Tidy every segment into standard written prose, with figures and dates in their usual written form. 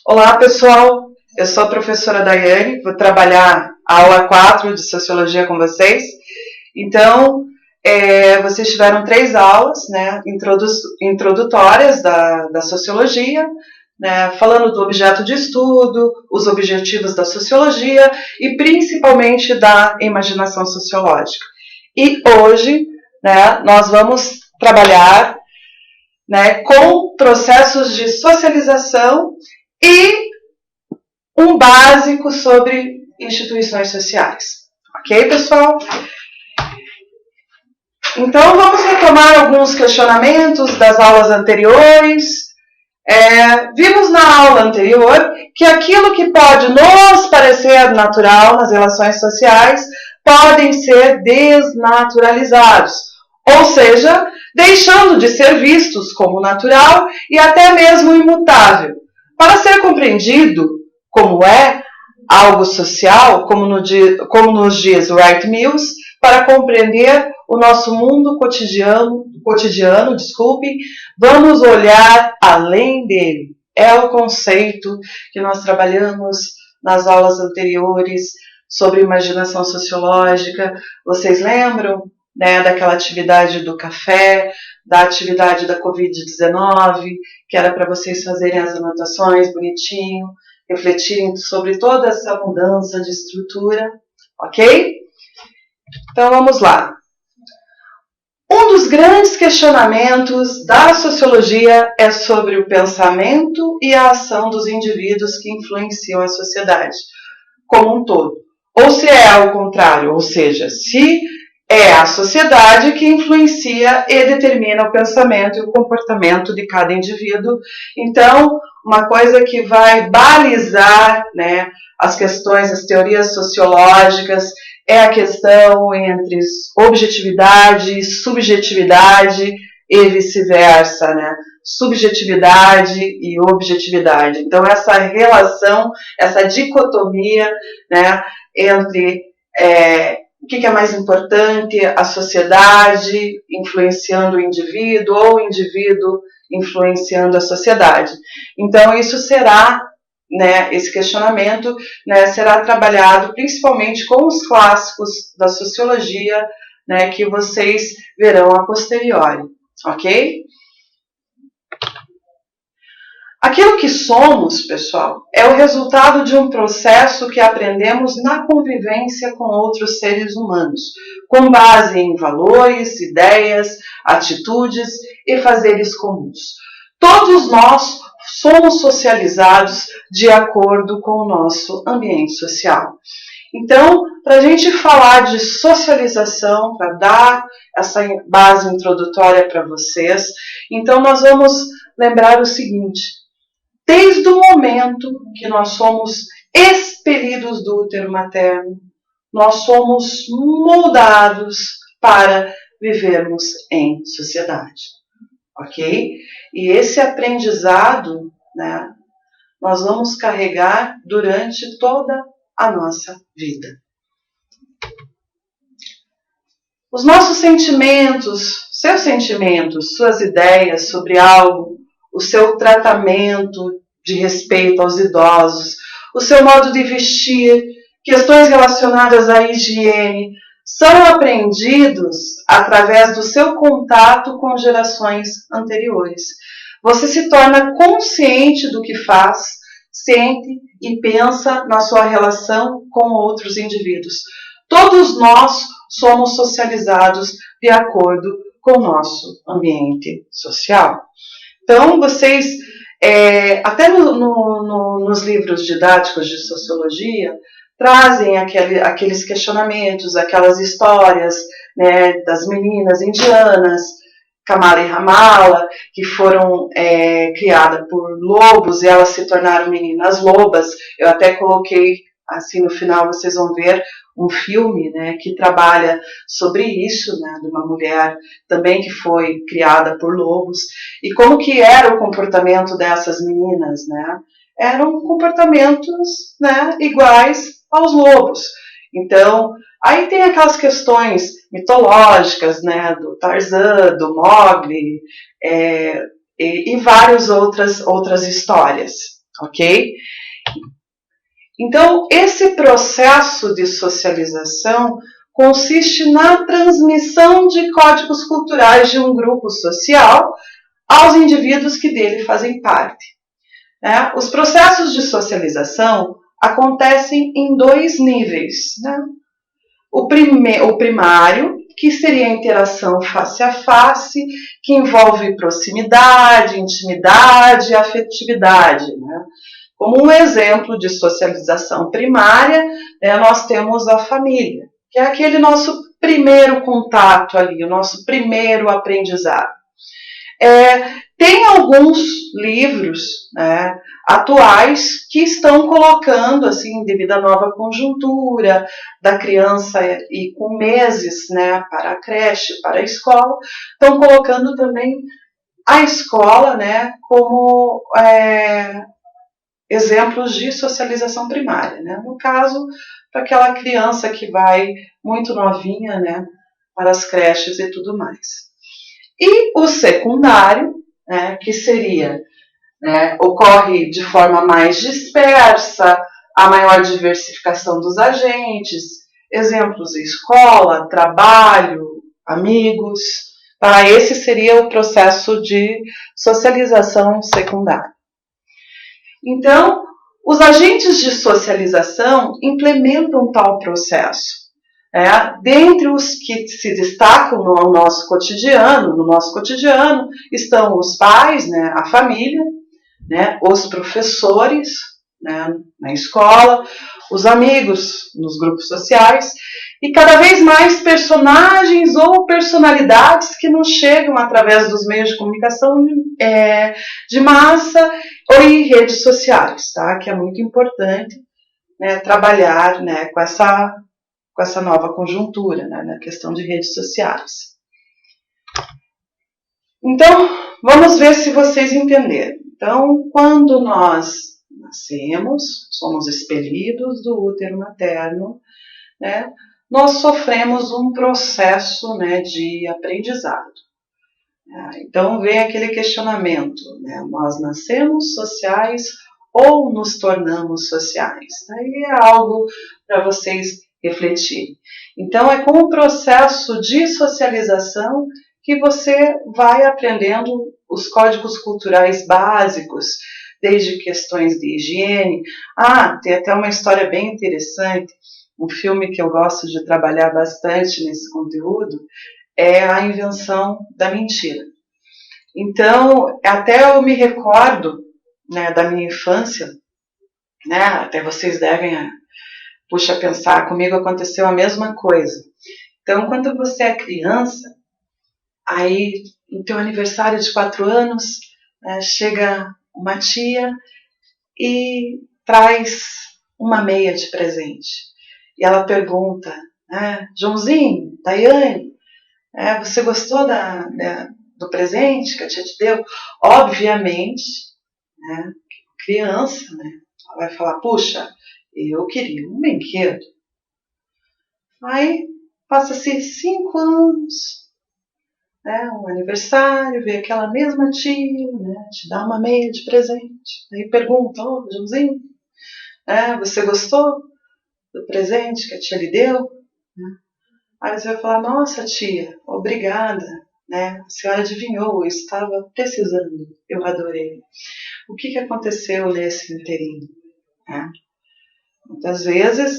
Olá pessoal, eu sou a professora Daiane, vou trabalhar a aula 4 de Sociologia com vocês. Então, vocês tiveram 3 aulas, né, introdutórias da Sociologia, né, falando do objeto de estudo, os objetivos da Sociologia e principalmente da imaginação sociológica. E hoje, né, nós vamos trabalhar, né, com processos de socialização e um básico sobre instituições sociais. Ok, pessoal? Então, vamos retomar alguns questionamentos das aulas anteriores. Vimos na aula anterior que aquilo que pode nos parecer natural nas relações sociais podem ser desnaturalizados, ou seja, deixando de ser vistos como natural e até mesmo imutável. Para ser compreendido como é algo social, como nos diz Wright Mills, para compreender o nosso mundo cotidiano, vamos olhar além dele. É o conceito que nós trabalhamos nas aulas anteriores sobre imaginação sociológica. Vocês lembram, né, daquela atividade do café, da atividade da Covid-19, que era para vocês fazerem as anotações bonitinho, refletirem sobre toda essa mudança de estrutura, ok? Então vamos lá. Um dos grandes questionamentos da sociologia é sobre o pensamento e a ação dos indivíduos que influenciam a sociedade como um todo. Ou se é ao contrário, ou seja, se é a sociedade que influencia e determina o pensamento e o comportamento de cada indivíduo. Então, uma coisa que vai balizar, né, as questões, as teorias sociológicas, é a questão entre objetividade, subjetividade e vice-versa, né? Subjetividade e objetividade. Então, essa relação, essa dicotomia, né, entre o que é mais importante, a sociedade influenciando o indivíduo ou o indivíduo influenciando a sociedade. Então, isso será, né, esse questionamento, né, será trabalhado principalmente com os clássicos da sociologia, né, que vocês verão a posteriori, ok? Aquilo que somos, pessoal, é o resultado de um processo que aprendemos na convivência com outros seres humanos, com base em valores, ideias, atitudes e fazeres comuns. Todos nós somos socializados de acordo com o nosso ambiente social. Então, para a gente falar de socialização, para dar essa base introdutória para vocês, então nós vamos lembrar o seguinte: desde o momento que nós somos expelidos do útero materno, nós somos moldados para vivermos em sociedade, ok? E esse aprendizado, né, nós vamos carregar durante toda a nossa vida. Os nossos sentimentos, seus sentimentos, suas ideias sobre algo, o seu tratamento de respeito aos idosos, o seu modo de vestir, questões relacionadas à higiene, são aprendidos através do seu contato com gerações anteriores. Você se torna consciente do que faz, sente e pensa na sua relação com outros indivíduos. Todos nós somos socializados de acordo com o nosso ambiente social. Então, vocês, até nos livros didáticos de sociologia, trazem aqueles questionamentos, aquelas histórias, né, das meninas indianas, Kamala e Ramala, que foram criadas por lobos e elas se tornaram meninas lobas. Eu até coloquei, assim, no final vocês vão ver um filme, né, que trabalha sobre isso, né, de uma mulher também que foi criada por lobos, e como que era o comportamento dessas meninas, né? Eram comportamentos, né, iguais aos lobos. Então, Aí tem aquelas questões mitológicas, né, do Tarzan, do Mowgli, e várias outras histórias, ok? Então, esse processo de socialização consiste na transmissão de códigos culturais de um grupo social aos indivíduos que dele fazem parte. Os processos de socialização acontecem em 2 níveis. Né? O primário, que seria a interação face a face, que envolve proximidade, intimidade e afetividade. Né? Como um exemplo de socialização primária, nós temos a família, que é aquele nosso primeiro contato ali, o nosso primeiro aprendizado. Tem alguns livros, né, atuais que estão colocando, assim, devido à nova conjuntura da criança e com meses, né, para a creche, para a escola, estão colocando também a escola, né, como exemplos de socialização primária, né? No caso, para aquela criança que vai muito novinha, né, para as creches e tudo mais. E o secundário, né, que seria, né, ocorre de forma mais dispersa, a maior diversificação dos agentes, exemplos: escola, trabalho, amigos. Tá? Esse seria o processo de socialização secundária. Então, os agentes de socialização implementam tal processo. Dentre os que se destacam no nosso cotidiano estão os pais, né, a família, né, os professores, né, na escola, os amigos nos grupos sociais e cada vez mais personagens ou personalidades que nos chegam através dos meios de comunicação de massa ou em redes sociais, tá? Que é muito importante, né, trabalhar, né, com essa nova conjuntura, né, na questão de redes sociais. Então, vamos ver se vocês entenderam. Então, quando nós nascemos, somos expelidos do útero materno, né, nós sofremos um processo, né, de aprendizado. Então, vem aquele questionamento, né, nós nascemos sociais ou nos tornamos sociais? Aí é algo para vocês refletirem. Então, é com o processo de socialização que você vai aprendendo os códigos culturais básicos, desde questões de higiene. Tem até uma história bem interessante, um filme que eu gosto de trabalhar bastante nesse conteúdo, é A Invenção da Mentira. Então, até eu me recordo, né, da minha infância, né, até vocês devem pensar, comigo aconteceu a mesma coisa. Então, quando você é criança, aí no teu aniversário de 4 anos, chega uma tia e traz uma meia de presente. E ela pergunta, Joãozinho, Daiane, você gostou do presente que a tia te deu? Obviamente, né, criança, né, ela vai falar, puxa, eu queria um brinquedo. Aí passa-se 5 anos, né, um aniversário, vem aquela mesma tia, né, te dá uma meia de presente. Aí pergunta, Joãozinho, você gostou do presente que a tia lhe deu? Aí você vai falar, nossa tia, obrigada, né, a senhora adivinhou, eu estava precisando, eu adorei. O que aconteceu nesse inteirinho? Muitas vezes,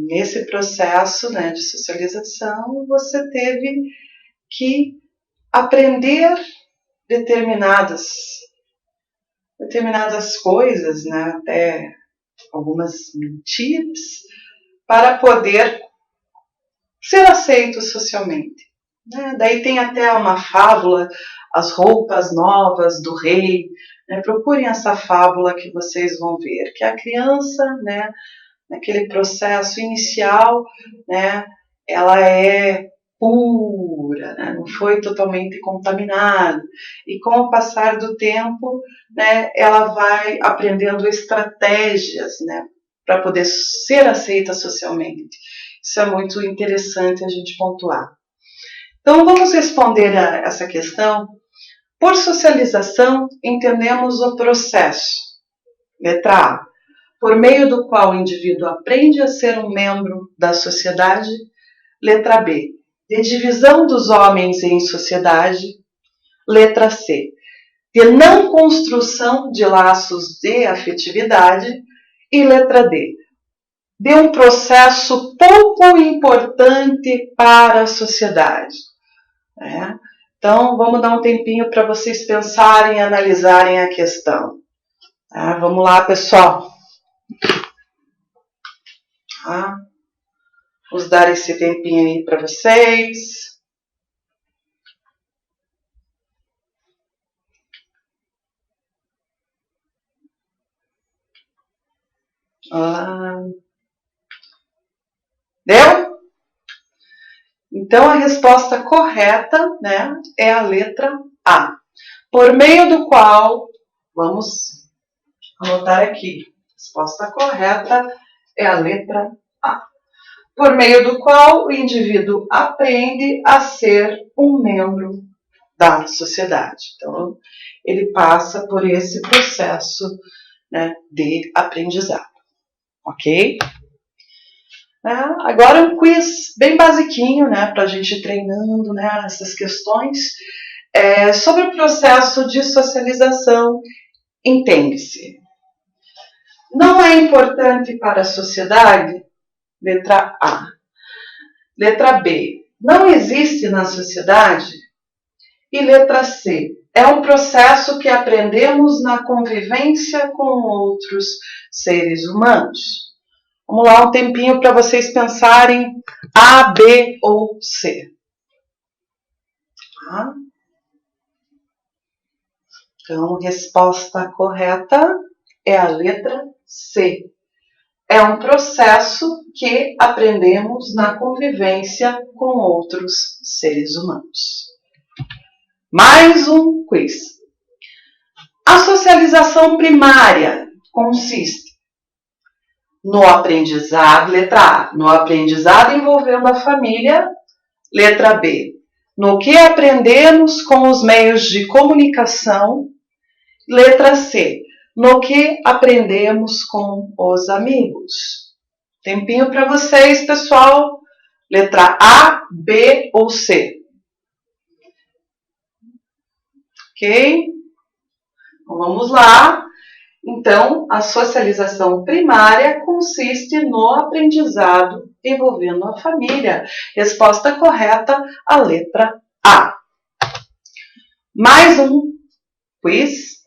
nesse processo, né, de socialização, você teve que aprender determinadas coisas, né, até algumas mentiras, para poder ser aceito socialmente. Daí tem até uma fábula, As Roupas Novas do Rei. Procurem essa fábula que vocês vão ver, que a criança, né, naquele processo inicial, né, ela é pura, né, não foi totalmente contaminada. E com o passar do tempo, né, ela vai aprendendo estratégias, né, para poder ser aceita socialmente. Isso é muito interessante a gente pontuar. Então, vamos responder a essa questão. Por socialização, entendemos o processo. Letra A. Por meio do qual o indivíduo aprende a ser um membro da sociedade. Letra B. De divisão dos homens em sociedade. Letra C. De não construção de laços de afetividade. E letra D. De um processo pouco importante para a sociedade. Então, vamos dar um tempinho para vocês pensarem e analisarem a questão. Vamos lá, pessoal. Vamos dar esse tempinho aí para vocês. Olá. Deu? Então, a resposta correta, né, é a letra A. Por meio do qual, vamos anotar aqui, a resposta correta é a letra A. Por meio do qual o indivíduo aprende a ser um membro da sociedade. Então, ele passa por esse processo, né, de aprendizado. Ok? Agora um quiz bem basiquinho, né, para a gente ir treinando, né, essas questões. Sobre o processo de socialização, entende-se. Não é importante para a sociedade? Letra A. Letra B. Não existe na sociedade? E letra C. É um processo que aprendemos na convivência com outros seres humanos. Vamos lá, um tempinho para vocês pensarem A, B ou C. Então, resposta correta é a letra C. É um processo que aprendemos na convivência com outros seres humanos. Mais um quiz. A socialização primária consiste no aprendizado, letra A, no aprendizado envolvendo a família, letra B, no que aprendemos com os meios de comunicação, letra C, no que aprendemos com os amigos. Tempinho para vocês, pessoal. Letra A, B ou C. Ok? Então, vamos lá. Então, a socialização primária consiste no aprendizado envolvendo a família. Resposta correta, a letra A. Mais um quiz.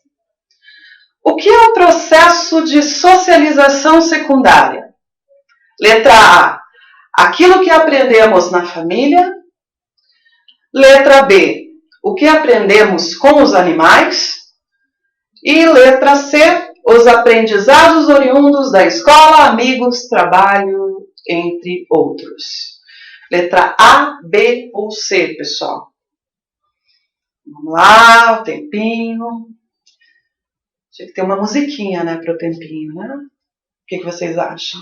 O que é o processo de socialização secundária? Letra A. Aquilo que aprendemos na família. Letra B. O que aprendemos com os animais. E letra C. Os aprendizados oriundos da escola, amigos, trabalho, entre outros. Letra A, B ou C, pessoal. Vamos lá, o tempinho. Tinha que ter uma musiquinha, né, para o tempinho, né? O que vocês acham?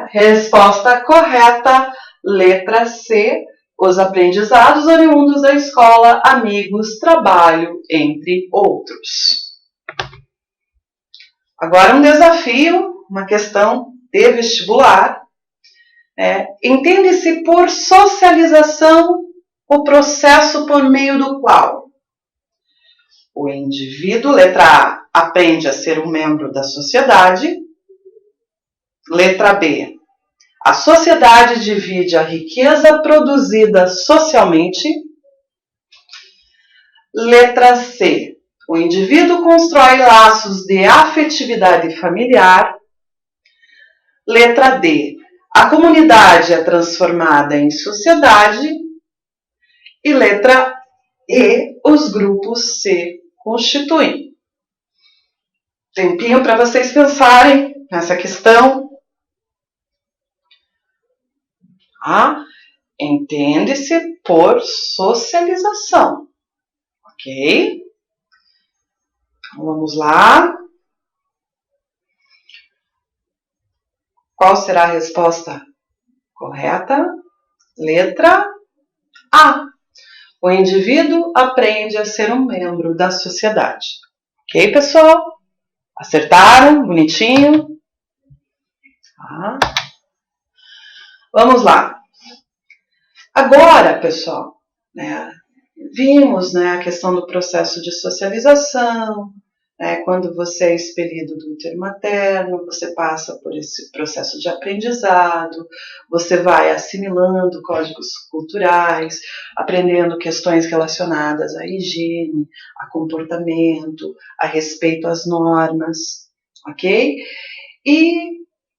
Resposta correta, letra C. Os aprendizados oriundos da escola, amigos, trabalho, entre outros. Agora um desafio, uma questão de vestibular. Entende-se por socialização o processo por meio do qual o indivíduo, letra A, aprende a ser um membro da sociedade. Letra B, a sociedade divide a riqueza produzida socialmente. Letra C, o indivíduo constrói laços de afetividade familiar. Letra D, a comunidade é transformada em sociedade. E letra E, os grupos se constituem. Tempinho para vocês pensarem nessa questão. Entende-se por socialização. Ok? Então, vamos lá. Qual será a resposta correta? Letra A. O indivíduo aprende a ser um membro da sociedade. Ok, pessoal? Acertaram? Bonitinho? Tá. Vamos lá. Agora, pessoal, vimos a questão do processo de socialização. Quando você é expelido do útero materno, você passa por esse processo de aprendizado, você vai assimilando códigos culturais, aprendendo questões relacionadas à higiene, a comportamento, a respeito às normas, ok? E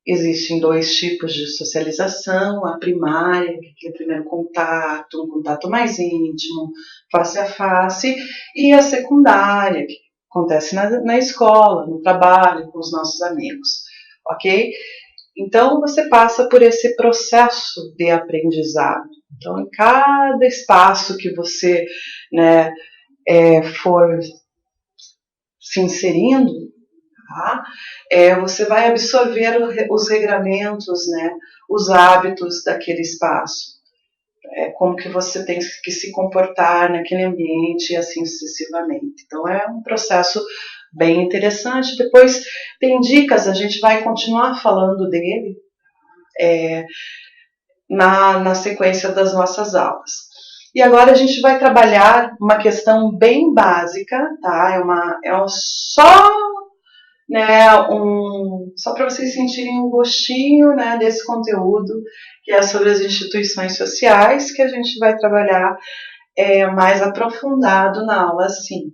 existem 2 tipos de socialização, a primária, que é o primeiro contato, um contato mais íntimo, face a face, e a secundária, que acontece na escola, no trabalho, com os nossos amigos, ok? Então, você passa por esse processo de aprendizado. Então, em cada espaço que você for se inserindo, tá? Você vai absorver os regramentos, os hábitos daquele espaço. Como que você tem que se comportar naquele ambiente e assim sucessivamente. Então é um processo bem interessante. Depois tem dicas, a gente vai continuar falando dele na sequência das nossas aulas. E agora a gente vai trabalhar uma questão bem básica, tá? Só para vocês sentirem um gostinho desse conteúdo, que é sobre as instituições sociais, que a gente vai trabalhar mais aprofundado na aula 5,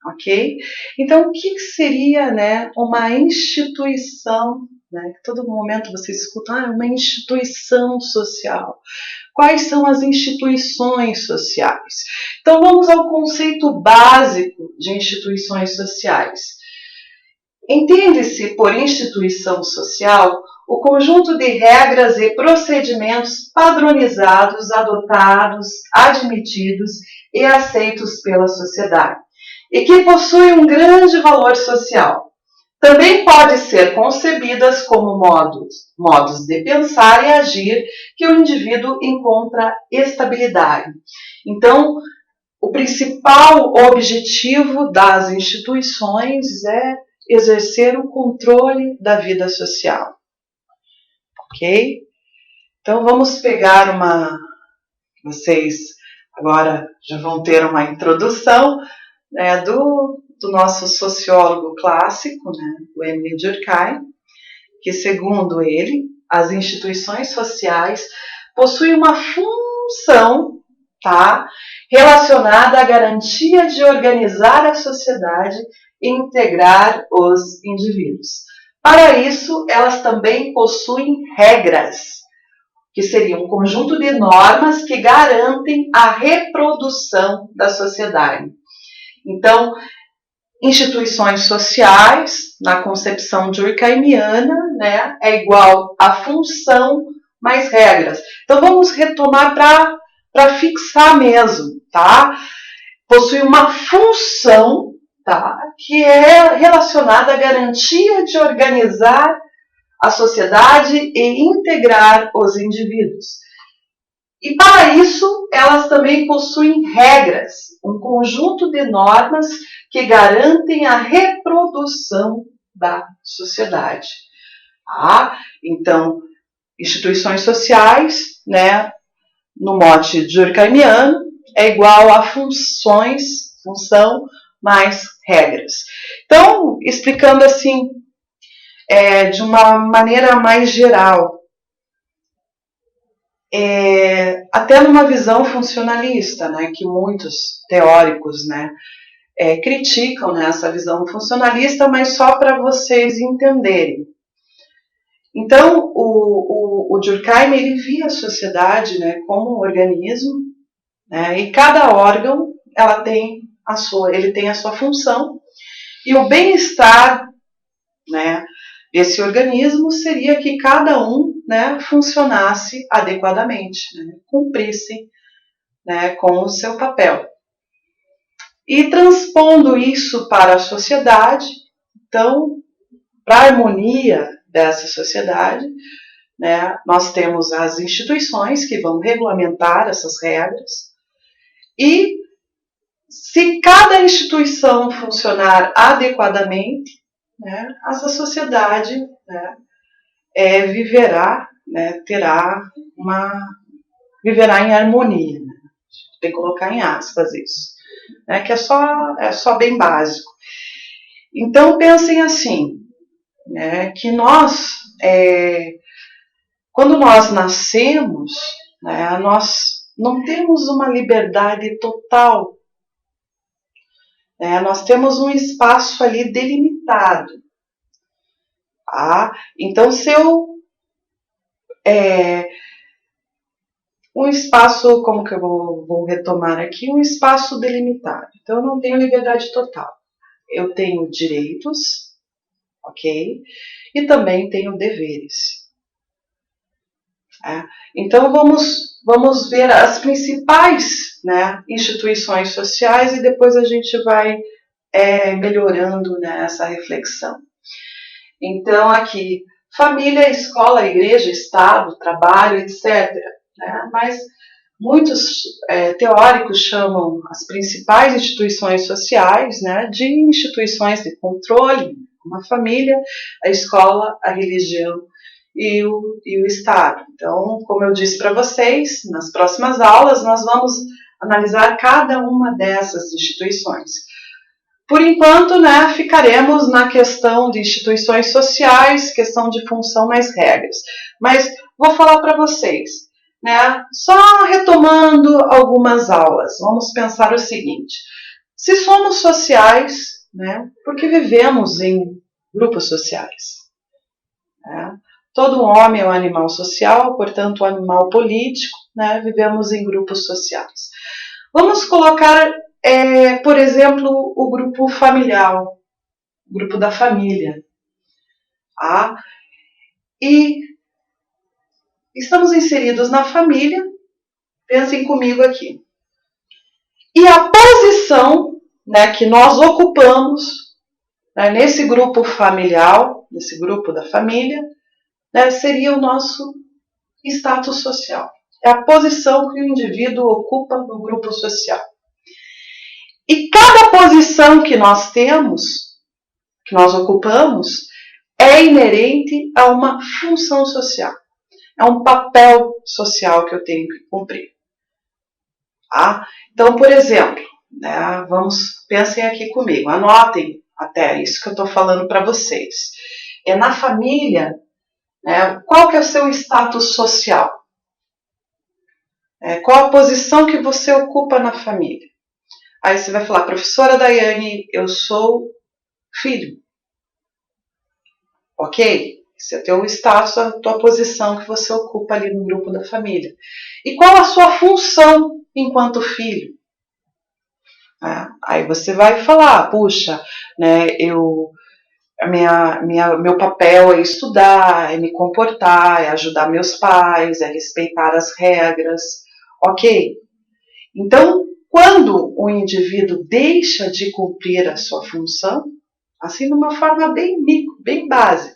ok? Então, o que seria uma instituição, que todo momento vocês escutam, uma instituição social. Quais são as instituições sociais? Então, vamos ao conceito básico de instituições sociais. Entende-se por instituição social o conjunto de regras e procedimentos padronizados, adotados, admitidos e aceitos pela sociedade, e que possui um grande valor social. Também pode ser concebidas como modos de pensar e agir que o indivíduo encontra estabilidade. Então, o principal objetivo das instituições é exercer o controle da vida social. Ok? Então vamos pegar vocês agora já vão ter uma introdução do nosso sociólogo clássico, o Émile Durkheim, que segundo ele, as instituições sociais possuem uma função, relacionada à garantia de organizar a sociedade e integrar os indivíduos. Para isso, elas também possuem regras, que seriam um conjunto de normas que garantem a reprodução da sociedade. Então, instituições sociais, na concepção durkheimiana, é igual a função mais regras. Então, vamos retomar para fixar mesmo, tá? Possui uma função, que é relacionada à garantia de organizar a sociedade e integrar os indivíduos. E para isso, elas também possuem regras, um conjunto de normas que garantem a reprodução da sociedade. Então, instituições sociais, no mote durkheimiano, é igual a função mais regras. Então, explicando assim, de uma maneira mais geral, até numa visão funcionalista, que muitos teóricos criticam essa visão funcionalista, mas só para vocês entenderem. Então, o Durkheim ele via a sociedade como um organismo, e cada órgão ele tem a sua função, e o bem-estar desse organismo seria que cada um funcionasse adequadamente, cumprisse com o seu papel. E transpondo isso para a sociedade, então, para a harmonia dessa sociedade, né, nós temos as instituições que vão regulamentar essas regras, e se cada instituição funcionar adequadamente, né, essa sociedade, né, viverá, né, viverá em harmonia. Né? Tem que colocar em aspas isso, né, que é só bem básico. Então pensem assim, né, que quando nós nascemos, né, nós não temos uma liberdade total, né, nós temos um espaço ali delimitado. Tá? Então, um espaço, como que eu vou retomar aqui, um espaço delimitado. Então, eu não tenho liberdade total. Eu tenho direitos, ok? E também tenho deveres. Então, vamos ver as principais, né, instituições sociais e depois a gente vai melhorando, né, essa reflexão. Então, aqui, família, escola, igreja, Estado, trabalho, etc. Né? Mas muitos teóricos chamam as principais instituições sociais, né, de instituições de controle, como a família, a escola, a religião e o Estado. Então, como eu disse para vocês, nas próximas aulas nós vamos analisar cada uma dessas instituições. Por enquanto, né, ficaremos na questão de instituições sociais, questão de função mais regras. Mas vou falar para vocês, né, só retomando algumas aulas, vamos pensar o seguinte: se somos sociais, né, porque vivemos em grupos sociais. Né? Todo homem é um animal social, portanto, um animal político, né, vivemos em grupos sociais. Vamos colocar, por exemplo, o grupo familiar, o grupo da família. Tá? E estamos inseridos na família, pensem comigo aqui. E a posição, né, que nós ocupamos, né, nesse grupo familiar, nesse grupo da família, né, seria o nosso status social. É a posição que o indivíduo ocupa no grupo social. E cada posição que nós temos, que nós ocupamos, é inerente a uma função social. É um papel social que eu tenho que cumprir. Tá? Então, por exemplo, né, pensem aqui comigo, anotem até isso que eu estou falando para vocês. Na família, né, qual que é o seu status social? Qual a posição que você ocupa na família? Aí você vai falar, professora Daiane, eu sou filho. Ok? Esse é o teu status, a tua posição que você ocupa ali no grupo da família. E qual a sua função enquanto filho? Aí você vai falar, puxa, né, meu papel é estudar, é me comportar, é ajudar meus pais, é respeitar as regras. Ok? Então, quando o indivíduo deixa de cumprir a sua função, assim de uma forma bem básica,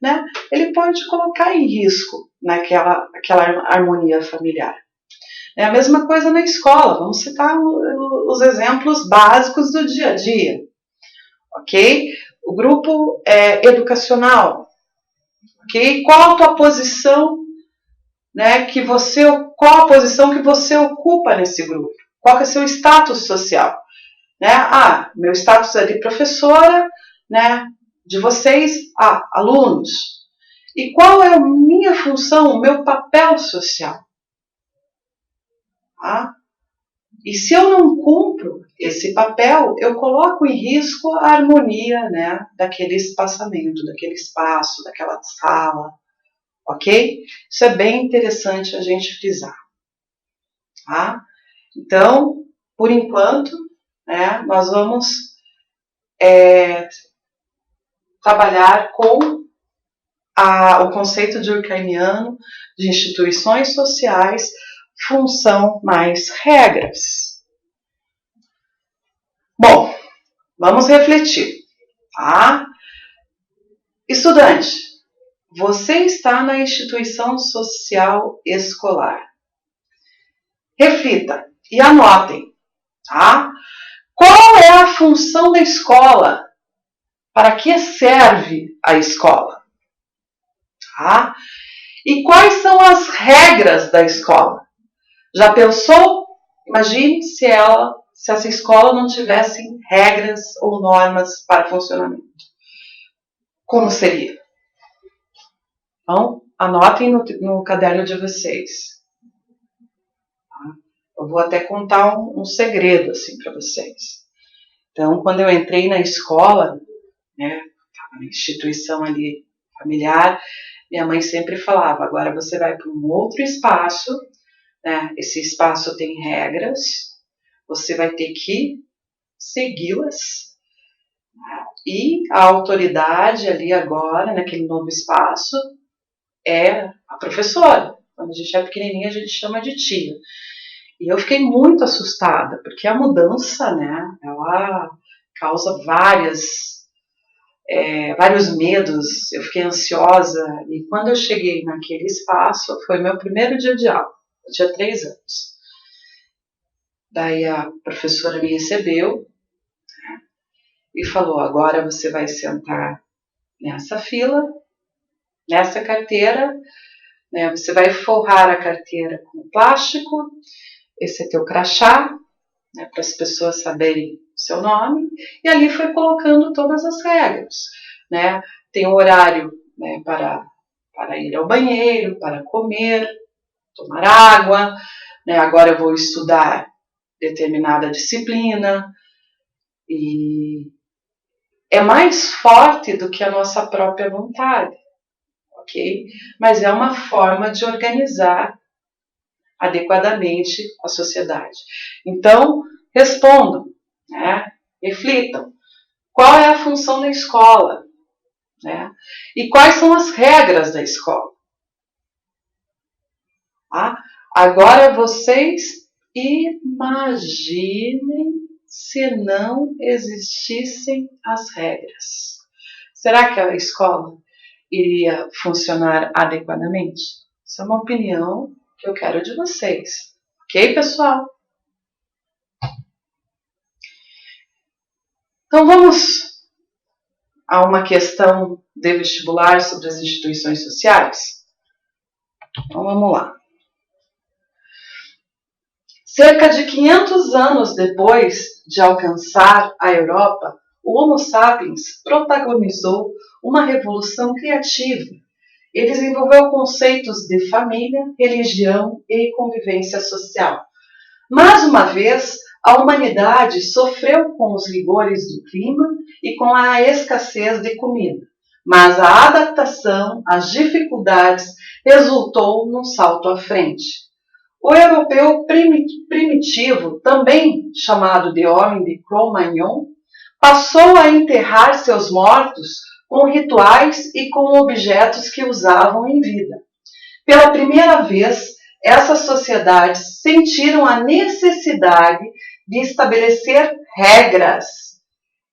né, ele pode colocar em risco aquela harmonia familiar. É a mesma coisa na escola, vamos citar os exemplos básicos do dia a dia. Ok? O grupo educacional. Ok? Qual a tua posição, né, qual a posição que você ocupa nesse grupo? Qual que é o seu status social? Né? Meu status é de professora, né, de vocês, alunos. E qual é a minha função, o meu papel social? E se eu não cumpro esse papel, eu coloco em risco a harmonia, né, daquele espaçamento, daquele espaço, daquela sala. Ok? Isso é bem interessante a gente frisar. Tá? Então, por enquanto, né, nós vamos trabalhar com o conceito durkheimiano de instituições sociais, função mais regras. Bom, vamos refletir. Tá? Estudante, você está na instituição social escolar. Reflita e anotem, tá? Qual é a função da escola? Para que serve a escola? Tá? E quais são as regras da escola? Já pensou? Imagine se essa escola não tivesse regras ou normas para funcionamento. Como seria? Então, anotem no caderno de vocês. Eu vou até contar um segredo assim para vocês. Então, quando eu entrei na escola, né, na instituição ali familiar, minha mãe sempre falava, agora você vai para um outro espaço, né, esse espaço tem regras, você vai ter que segui-las, e a autoridade ali agora, naquele novo espaço, é a professora. Quando a gente é pequenininha, a gente chama de tia. E eu fiquei muito assustada, porque a mudança, né, ela causa vários medos, eu fiquei ansiosa, e quando eu cheguei naquele espaço, foi meu primeiro dia de aula, eu tinha 3 anos. Daí a professora me recebeu e falou, agora você vai sentar nessa fila, nessa carteira, né, você vai forrar a carteira com plástico, esse é teu crachá, né, para as pessoas saberem o seu nome, e ali foi colocando todas as regras, né? Tem o horário, né, para ir ao banheiro, para comer, tomar água, né? Agora eu vou estudar determinada disciplina, e é mais forte do que a nossa própria vontade, ok? Mas é uma forma de organizar adequadamente a sociedade. Então, respondam, né? Reflitam. Qual é a função da escola? Né? E quais são as regras da escola? Tá? Agora vocês imaginem se não existissem as regras. Será que a escola iria funcionar adequadamente? Isso é uma opinião que eu quero de vocês. Ok, pessoal? Então vamos a uma questão de vestibular sobre as instituições sociais? Então vamos lá. Cerca de 500 anos depois de alcançar a Europa, o Homo sapiens protagonizou uma revolução criativa. Ele desenvolveu conceitos de família, religião e convivência social. Mais uma vez, a humanidade sofreu com os rigores do clima e com a escassez de comida, mas a adaptação às dificuldades resultou num salto à frente. O europeu primitivo, também chamado de homem de Cro-Magnon, passou a enterrar seus mortos com rituais e com objetos que usavam em vida. Pela primeira vez, essas sociedades sentiram a necessidade de estabelecer regras.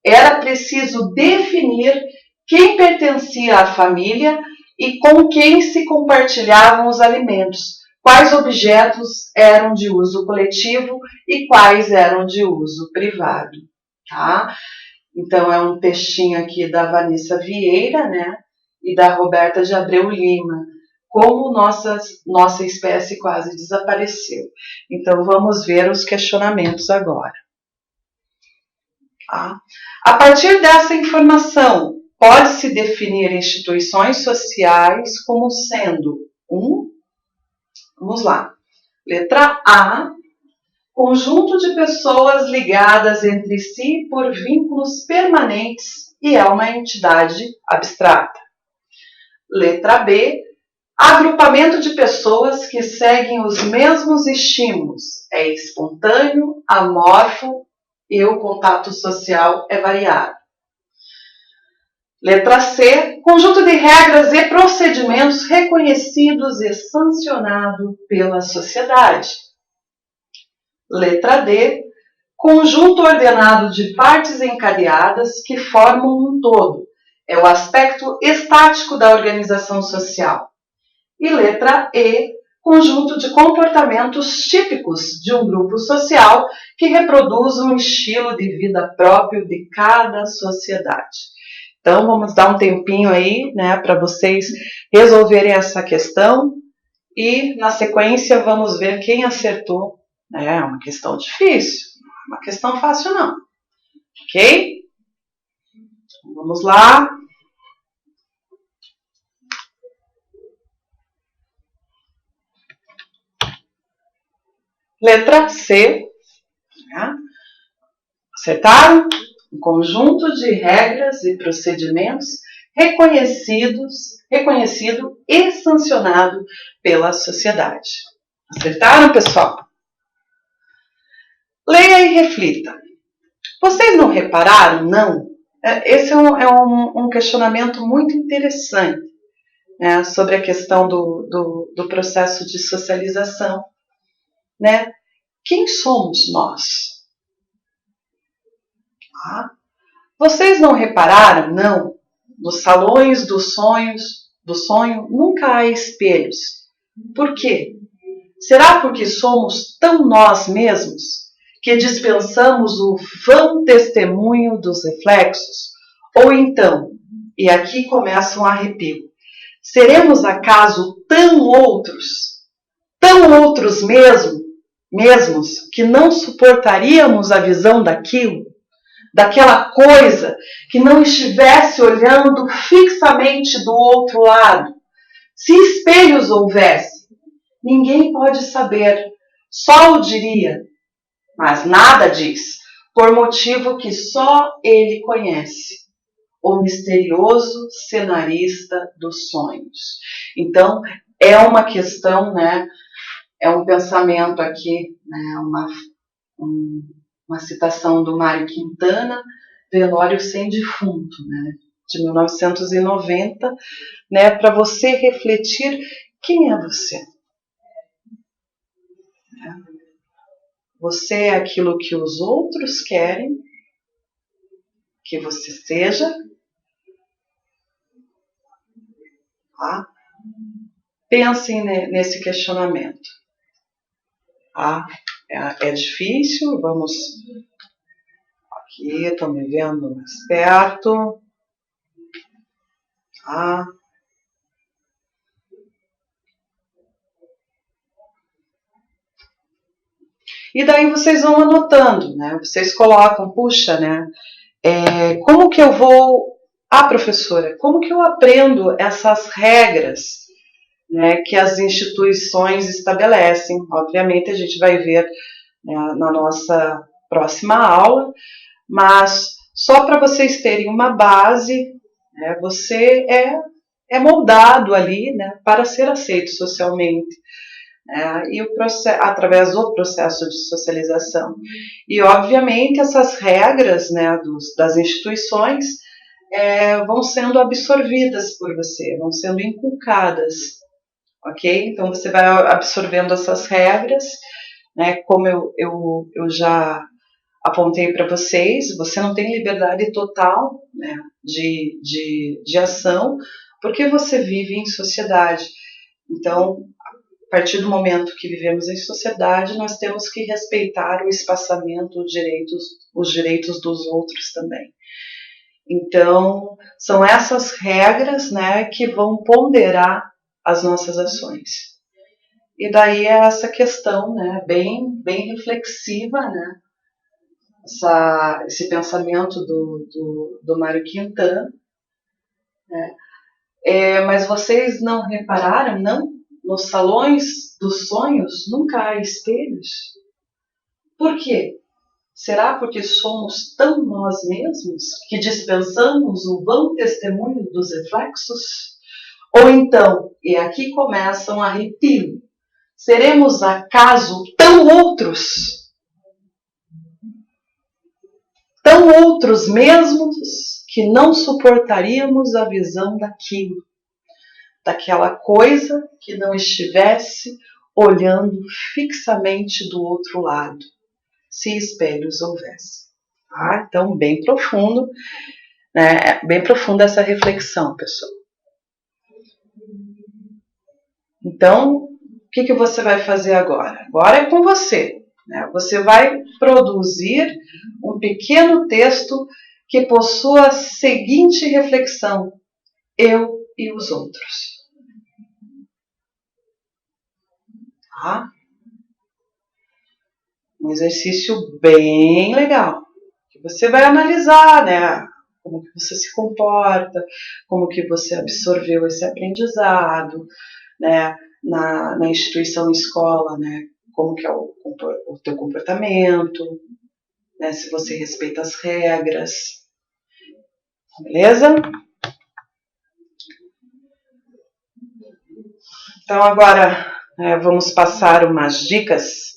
Era preciso definir quem pertencia à família e com quem se compartilhavam os alimentos, quais objetos eram de uso coletivo e quais eram de uso privado. Tá? Então é um textinho aqui da Vanessa Vieira, né, e da Roberta de Abreu Lima, como nossa espécie quase desapareceu. Então vamos ver os questionamentos agora. Tá? A partir dessa informação, pode-se definir instituições sociais como sendo vamos lá, letra A, conjunto de pessoas ligadas entre si por vínculos permanentes e é uma entidade abstrata. Letra B, agrupamento de pessoas que seguem os mesmos estímulos, é espontâneo, amorfo e o contato social é variado. Letra C, conjunto de regras e procedimentos reconhecidos e sancionados pela sociedade. Letra D, conjunto ordenado de partes encadeadas que formam um todo, é o aspecto estático da organização social. E letra E, conjunto de comportamentos típicos de um grupo social que reproduz um estilo de vida próprio de cada sociedade. Então, vamos dar um tempinho aí, né, para vocês resolverem essa questão e, na sequência, vamos ver quem acertou. É uma questão difícil, não é uma questão fácil não, ok? Vamos lá. Letra C. Né? Acertaram? Um conjunto de regras e procedimentos reconhecido e sancionado pela sociedade. Acertaram, pessoal? Leia e reflita. Vocês não repararam, não? Esse é um questionamento muito interessante, né, sobre a questão do processo de socialização. Né? Quem somos nós? Vocês não repararam, não? Nos salões do sonho nunca há espelhos. Por quê? Será porque somos tão nós mesmos que dispensamos o vão testemunho dos reflexos? Ou então, e aqui começa um arrepio, seremos acaso tão outros mesmos, que não suportaríamos a visão daquilo? Daquela coisa que não estivesse olhando fixamente do outro lado. Se espelhos houvesse, ninguém pode saber, só o diria, mas nada diz, por motivo que só ele conhece, o misterioso cenarista dos sonhos. Então, é uma questão, né, é um pensamento aqui, né, uma citação do Mário Quintana, Velório sem Defunto, né, de 1990, né, para você refletir quem é você. Você é aquilo que os outros querem que você seja. Tá? Pensem nesse questionamento. Tá? É difícil, vamos... Aqui, estou me vendo mais perto. Tá? E daí vocês vão anotando, né? Vocês colocam, puxa, né? Como que eu vou... professora, como que eu aprendo essas regras, né, que as instituições estabelecem? Obviamente a gente vai ver, né, na nossa próxima aula, mas só para vocês terem uma base, né, você é moldado ali, né, para ser aceito socialmente. E através do processo de socialização. E, obviamente, essas regras, né, das instituições vão sendo absorvidas por você, vão sendo inculcadas, ok? Então, você vai absorvendo essas regras, né, como eu já apontei para vocês, você não tem liberdade total, né, de ação, porque você vive em sociedade. Então, a partir do momento que vivemos em sociedade, nós temos que respeitar o espaçamento, os direitos dos outros também. Então, são essas regras, né, que vão ponderar as nossas ações. E daí é essa questão, né, bem reflexiva, né, esse pensamento do Mário Quintana. Né, mas vocês não repararam, não? Nos salões dos sonhos nunca há espelhos. Por quê? Será porque somos tão nós mesmos que dispensamos o vão testemunho dos reflexos? Ou então, e aqui começa um arrepio, seremos acaso tão outros mesmos que não suportaríamos a visão daquilo? Daquela coisa que não estivesse olhando fixamente do outro lado, se espelhos houvesse. Tá? Então, bem profundo. né? É bem profunda essa reflexão, pessoal. Então, o que você vai fazer agora? Agora é com você, né? Você vai produzir um pequeno texto que possua a seguinte reflexão: eu e os outros. Tá? Um exercício bem legal. Que você vai analisar, né? Como que você se comporta, como que você absorveu esse aprendizado, né? Na instituição escola, né? Como que é o teu comportamento, né? Se você respeita as regras. Beleza? Então agora vamos passar umas dicas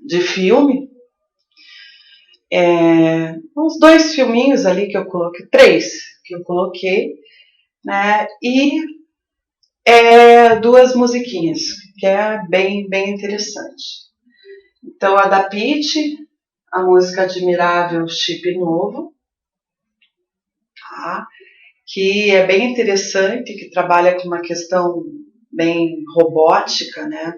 de filme. Uns 2 filminhos ali que eu coloquei, 3 que eu coloquei, né? E 2 musiquinhas, que é bem, bem interessante. Então a da Pitty, a música Admirável Chip Novo, tá? Que é bem interessante, que trabalha com uma questão bem robótica, né?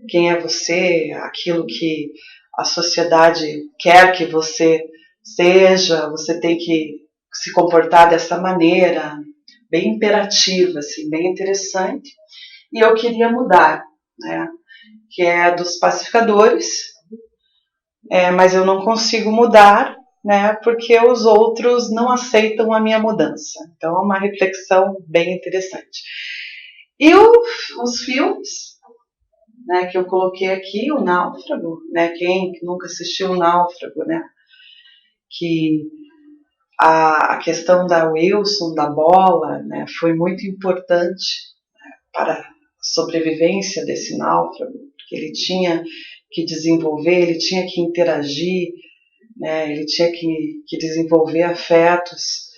Quem é você, aquilo que a sociedade quer que você seja, você tem que se comportar dessa maneira, bem imperativa, assim, bem interessante. E eu queria mudar, né? Que é dos pacificadores, mas eu não consigo mudar, né? Porque os outros não aceitam a minha mudança. Então é uma reflexão bem interessante. E os filmes, né, que eu coloquei aqui, o Náufrago, né, quem nunca assistiu o Náufrago, né, que a questão da Wilson, da bola, né, foi muito importante, né, para a sobrevivência desse náufrago, porque ele tinha que desenvolver, ele tinha que interagir, né, ele tinha que desenvolver afetos,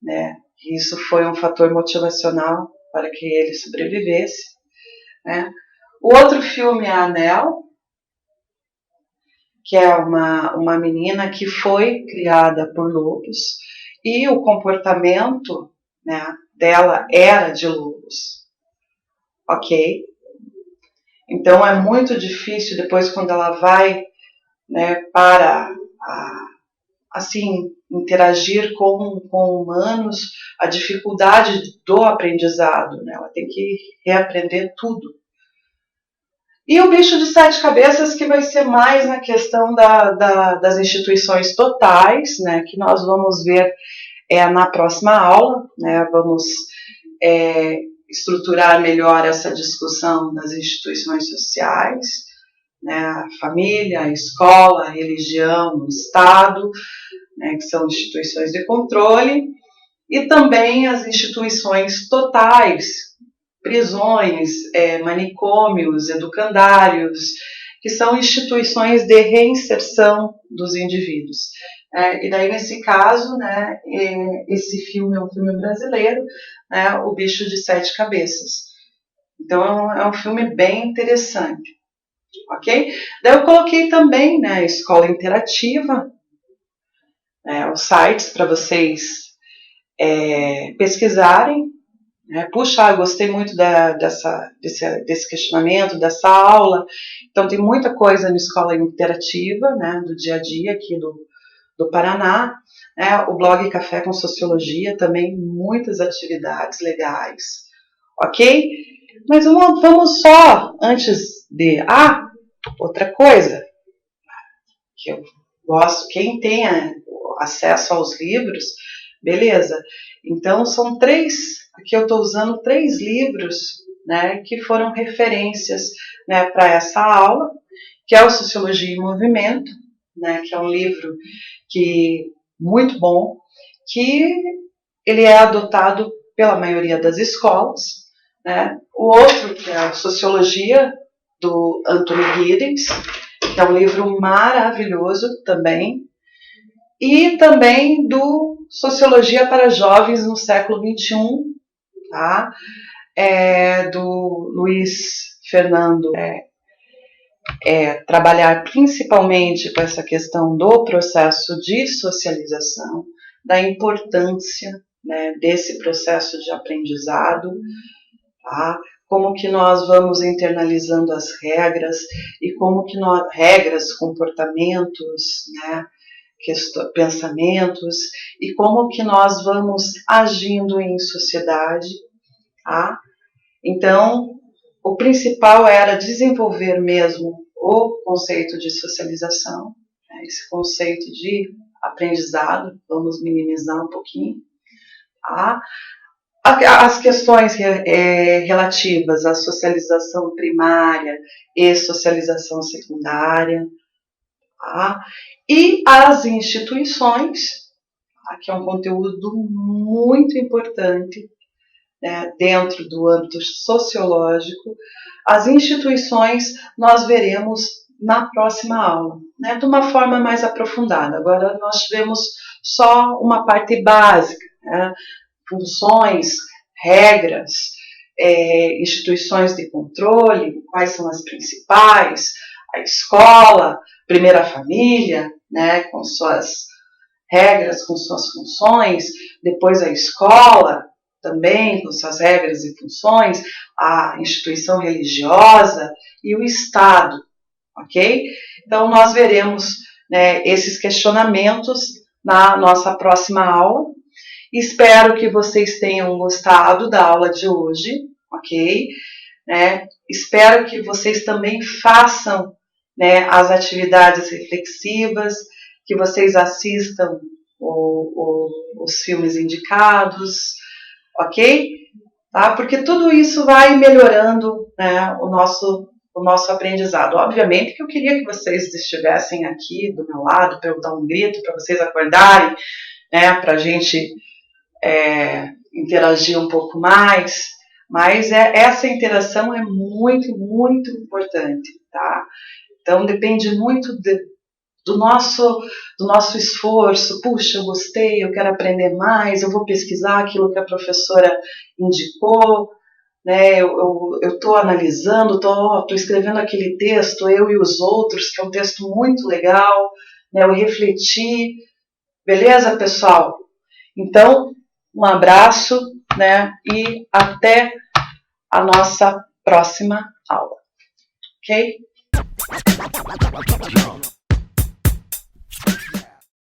né, e isso foi um fator motivacional para que ele sobrevivesse, né. O outro filme é a Anel, que é uma menina que foi criada por lobos e o comportamento, né, dela era de lobos, ok? Então é muito difícil depois quando ela vai, né, para assim interagir com humanos, a dificuldade do aprendizado, né? Ela tem que reaprender tudo. E o bicho de 7 cabeças, que vai ser mais na questão das instituições totais, né, que nós vamos ver na próxima aula, né, vamos estruturar melhor essa discussão das instituições sociais, né, a família, a escola, a religião, o Estado, né, que são instituições de controle, e também as instituições totais, prisões, manicômios, educandários, que são instituições de reinserção dos indivíduos. E daí, nesse caso, né, esse filme é um filme brasileiro, né, O Bicho de 7 Cabeças. Então, é um filme bem interessante, ok? Daí eu coloquei também, né, Escola Interativa, os sites para vocês pesquisarem. Puxa, gostei muito desse questionamento, dessa aula. Então tem muita coisa na Escola Interativa, né, do dia a dia aqui do Paraná. O blog Café com Sociologia também, muitas atividades legais, ok? Mas vamos só, antes de... outra coisa que eu gosto, quem tem acesso aos livros, beleza. Então são 3... Aqui eu estou usando 3 livros, né, que foram referências, né, para essa aula, que é o Sociologia em Movimento, né, que é um livro muito bom, que ele é adotado pela maioria das escolas, né. O outro, que é a Sociologia, do Anthony Giddens, que é um livro maravilhoso também, e também do Sociologia para Jovens no Século XXI, tá? Do Luiz Fernando, trabalhar principalmente com essa questão do processo de socialização, da importância, né, desse processo de aprendizado, tá? Como que nós vamos internalizando as regras e como que nós, regras, comportamentos, né, pensamentos, e como que nós vamos agindo em sociedade, tá? Então, o principal era desenvolver mesmo o conceito de socialização, né, esse conceito de aprendizado, vamos minimizar um pouquinho, tá? As questões relativas à socialização primária e socialização secundária, tá? E as instituições, tá? Que é um conteúdo muito importante, né, dentro do âmbito sociológico. As instituições nós veremos na próxima aula, né, de uma forma mais aprofundada. Agora nós tivemos só uma parte básica, né, funções, regras, instituições de controle, quais são as principais, a escola, primeira família, né, com suas regras, com suas funções, depois a escola, também com suas regras e funções, a instituição religiosa e o Estado, ok? Então nós veremos, né, esses questionamentos na nossa próxima aula. Espero que vocês tenham gostado da aula de hoje, ok? Né? Espero que vocês também façam, né, as atividades reflexivas, que vocês assistam os filmes indicados, ok? Tá? Porque tudo isso vai melhorando, né, o nosso aprendizado. Obviamente que eu queria que vocês estivessem aqui do meu lado, para eu dar um grito, para vocês acordarem, né, para a gente interagir um pouco mais, mas essa interação é muito, muito importante, tá? Então depende muito do nosso esforço. Puxa, eu gostei, eu quero aprender mais, eu vou pesquisar aquilo que a professora indicou, né? Eu estou analisando, estou escrevendo aquele texto, eu e os outros, que é um texto muito legal, né? Eu refleti, beleza, pessoal? Então, um abraço, né? E até a nossa próxima aula, ok?